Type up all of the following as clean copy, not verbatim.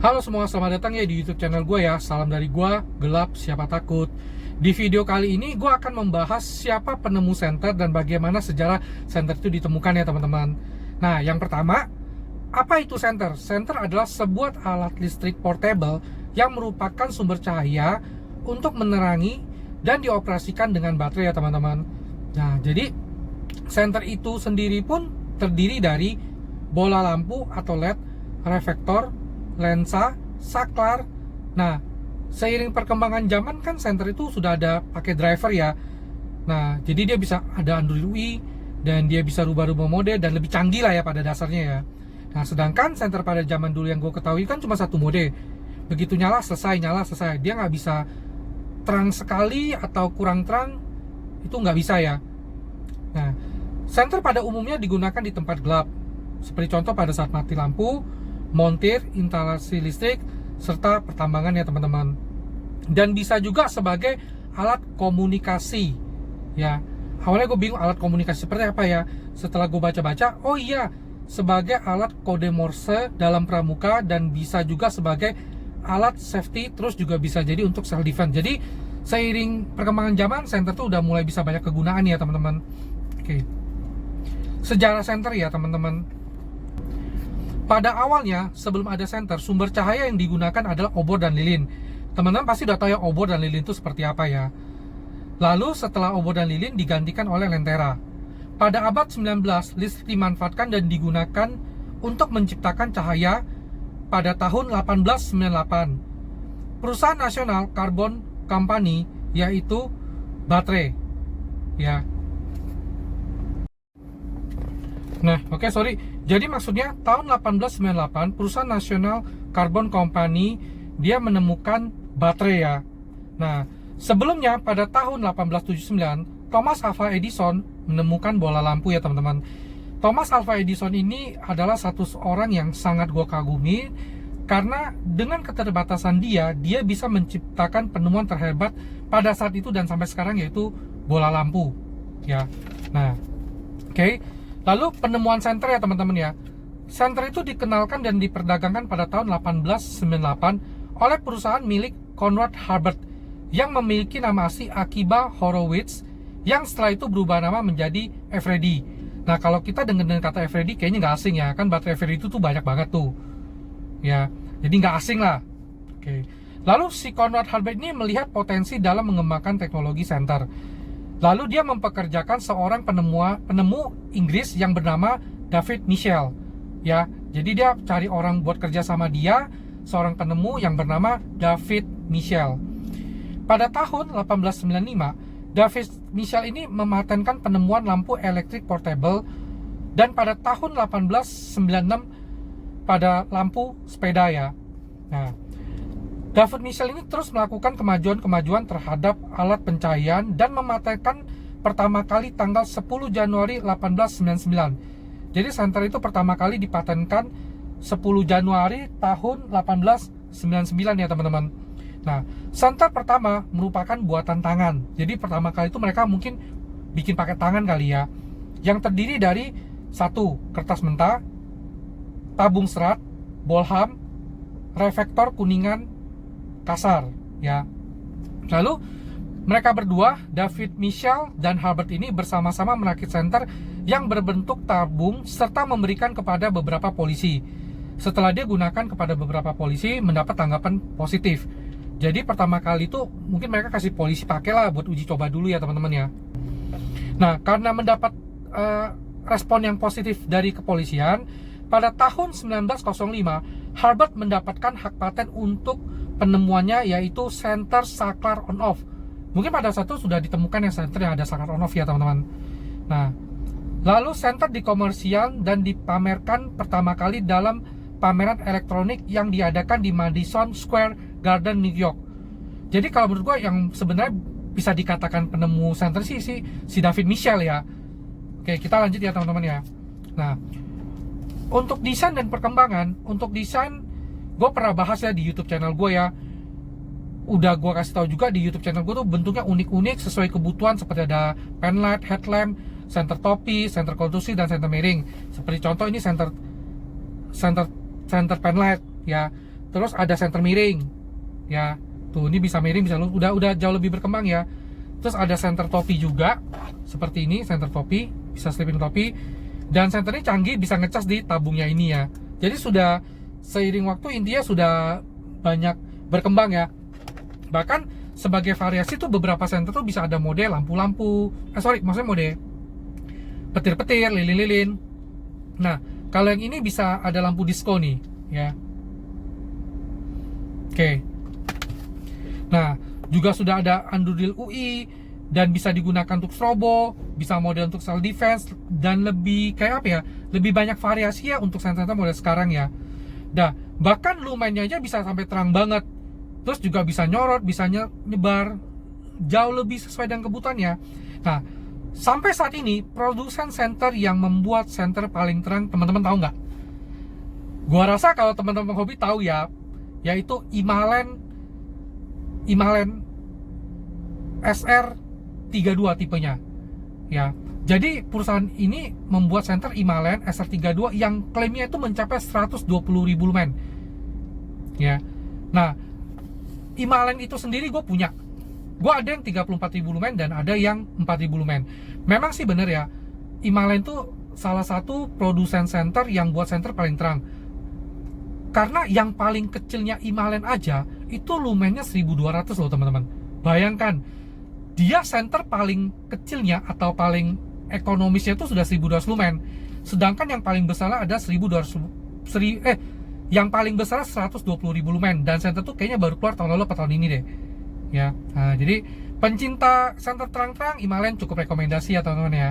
Halo semua, selamat datang ya di YouTube channel gue ya. Salam dari gue, gelap siapa takut. Di video kali ini gue akan membahas siapa penemu senter dan bagaimana sejarah senter itu ditemukan ya teman-teman. Nah, yang pertama, apa itu senter? Senter adalah sebuah alat listrik portable yang merupakan sumber cahaya untuk menerangi dan dioperasikan dengan baterai ya teman-teman. Nah, jadi senter itu sendiri pun terdiri dari bola lampu atau LED, reflektor, lensa, saklar. Nah, seiring perkembangan zaman kan senter itu sudah ada pakai driver ya. Nah, jadi dia bisa ada Android UI dan dia bisa rubah-rubah mode dan lebih canggih lah ya pada dasarnya ya. Nah, sedangkan senter pada zaman dulu yang gue ketahui kan cuma satu mode. Begitu nyala selesai. Dia nggak bisa terang sekali atau kurang terang, itu nggak bisa ya. Nah, senter pada umumnya digunakan di tempat gelap, seperti contoh pada saat mati lampu, montir, instalasi listrik, serta pertambangan ya teman-teman. Dan bisa juga sebagai alat komunikasi ya. Awalnya gue bingung alat komunikasi seperti apa ya. Setelah gue baca-baca, oh iya, sebagai alat kode Morse dalam pramuka dan bisa juga sebagai alat safety, terus juga bisa jadi untuk self defense. Jadi seiring perkembangan zaman, senter tuh udah mulai bisa banyak kegunaan ya teman-teman. Oke. Sejarah senter ya teman-teman. Pada awalnya, sebelum ada senter, sumber cahaya yang digunakan adalah obor dan lilin. Teman-teman pasti udah tahu ya obor dan lilin itu seperti apa ya. Lalu setelah obor dan lilin digantikan oleh lentera. Pada abad 19, listrik dimanfaatkan dan digunakan untuk menciptakan cahaya pada tahun 1898. Perusahaan nasional Carbon Company, yaitu baterai. Ya. Nah, oke, sorry. Jadi maksudnya tahun 1898 perusahaan nasional Carbon Company dia menemukan baterai ya. Nah, sebelumnya pada tahun 1879 Thomas Alva Edison menemukan bola lampu ya teman-teman. Thomas Alva Edison ini adalah satu orang yang sangat gue kagumi karena dengan keterbatasan dia bisa menciptakan penemuan terhebat pada saat itu dan sampai sekarang, yaitu bola lampu ya. Nah, oke. Lalu penemuan senter ya teman-teman ya. Senter itu dikenalkan dan diperdagangkan pada tahun 1898 oleh perusahaan milik Conrad Harbert yang memiliki nama asli Akiba Horowitz, yang setelah itu berubah nama menjadi Eveready. Nah, kalau kita dengan kata Eveready kayaknya nggak asing ya, kan baterai Eveready itu tuh banyak banget tuh ya, jadi nggak asing lah. Oke. Lalu si Conrad Harbert ini melihat potensi dalam mengembangkan teknologi senter. Lalu dia mempekerjakan seorang penemu Inggris yang bernama David Michel ya. Jadi dia cari orang buat kerja sama dia, seorang penemu yang bernama David Michel. Pada tahun 1895 David Michel ini mematenkan penemuan lampu elektrik portable, dan pada tahun 1896 pada lampu sepeda ya. Nah, David Michel ini terus melakukan kemajuan terhadap alat pencahayaan dan mematenkan pertama kali tanggal 10 Januari 1899. Jadi senter itu pertama kali dipatenkan 10 Januari tahun 1899 ya teman-teman. Nah, senter pertama merupakan buatan tangan. Jadi pertama kali itu mereka mungkin bikin pakai tangan kali ya. Yang terdiri dari satu, kertas mentah, tabung serat, bolham, reflektor kuningan kasar ya. Lalu mereka berdua, David Michel dan Harbert ini bersama-sama merakit senter yang berbentuk tabung serta memberikan kepada beberapa polisi. Setelah dia gunakan kepada beberapa polisi, mendapat tanggapan positif. Jadi pertama kali itu mungkin mereka kasih polisi pakai lah buat uji coba dulu ya teman-teman ya. Nah, karena mendapat respon yang positif dari kepolisian, pada tahun 1905 Harbert mendapatkan hak paten untuk penemuannya, yaitu senter saklar on off. Mungkin pada saat itu sudah ditemukan yang senter yang ada saklar on off ya teman-teman. Nah, lalu senter dikomersial dan dipamerkan pertama kali dalam pameran elektronik yang diadakan di Madison Square Garden, New York. Jadi kalau menurut gue yang sebenarnya bisa dikatakan penemu senter si David Michel ya. Oke, kita lanjut ya teman-teman ya. Nah, untuk desain dan perkembangan, untuk desain gue pernah bahas ya di YouTube channel gue ya. Udah gue kasih tahu juga di YouTube channel gue tuh bentuknya unik-unik sesuai kebutuhan, seperti ada pen light, headlamp, senter topi, senter konstruksi, dan senter miring. Seperti contoh ini senter pen light ya. Terus ada senter miring, ya. Tuh ini bisa miring, bisa udah jauh lebih berkembang ya. Terus ada senter topi juga, seperti ini senter topi, bisa selipin topi. Dan senternya canggih, bisa ngecas di tabungnya ini ya. Jadi sudah seiring waktu intinya sudah banyak berkembang ya. Bahkan sebagai variasi tuh beberapa senter tuh bisa ada mode lampu-lampu, maksudnya mode petir-petir, lilin-lilin. Nah, kalau yang ini bisa ada lampu disco nih, ya. Oke. Nah, juga sudah ada Anduril UI dan bisa digunakan untuk strobo, bisa mode untuk self defense dan lebih kayak apa ya? Lebih banyak variasi ya untuk senter-senter model sekarang ya. Nah, bahkan lumennya aja bisa sampai terang banget. Terus juga bisa nyorot, bisa nyebar, jauh lebih sesuai dengan kebutuhannya. Nah, sampai saat ini produsen senter yang membuat senter paling terang, teman-teman tahu nggak? Gua rasa kalau teman-teman hobi tahu ya, yaitu Himalayan SR32 tipenya. Ya. Jadi perusahaan ini membuat senter Himalayan SR32 yang klaimnya itu mencapai 120.000 lumen. Ya. Nah, Himalayan itu sendiri gue punya. Gue ada yang 34.000 lumen dan ada yang 4.000 lumen. Memang sih bener ya, Himalayan itu salah satu produsen senter yang buat senter paling terang. Karena yang paling kecilnya Himalayan aja itu lumennya 1200 loh teman-teman. Bayangkan, dia senter paling kecilnya atau paling ekonomisnya itu sudah 1200 lumen. Sedangkan yang paling besarnya ada 1200 yang paling besar 120.000 lumen, dan senter tuh kayaknya baru keluar tahun lalu atau tahun ini deh. Ya. Nah, jadi pencinta senter terang-terang Himalayan cukup rekomendasi ya teman-teman ya.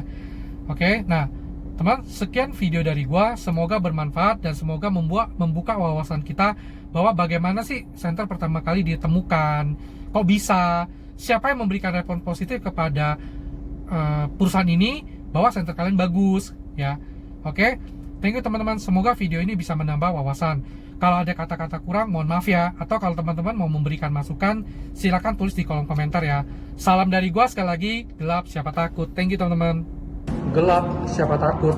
Oke. Nah, teman, sekian video dari gua, semoga bermanfaat dan semoga membuka wawasan kita bahwa bagaimana sih senter pertama kali ditemukan, kok bisa, siapa yang memberikan respon positif kepada perusahaan ini bahwa senter kalian bagus ya. Oke. Thank you teman-teman, semoga video ini bisa menambah wawasan. Kalau ada kata-kata kurang, mohon maaf ya. Atau kalau teman-teman mau memberikan masukan, silakan tulis di kolom komentar ya. Salam dari gua sekali lagi, gelap siapa takut. Thank you teman-teman. Gelap siapa takut.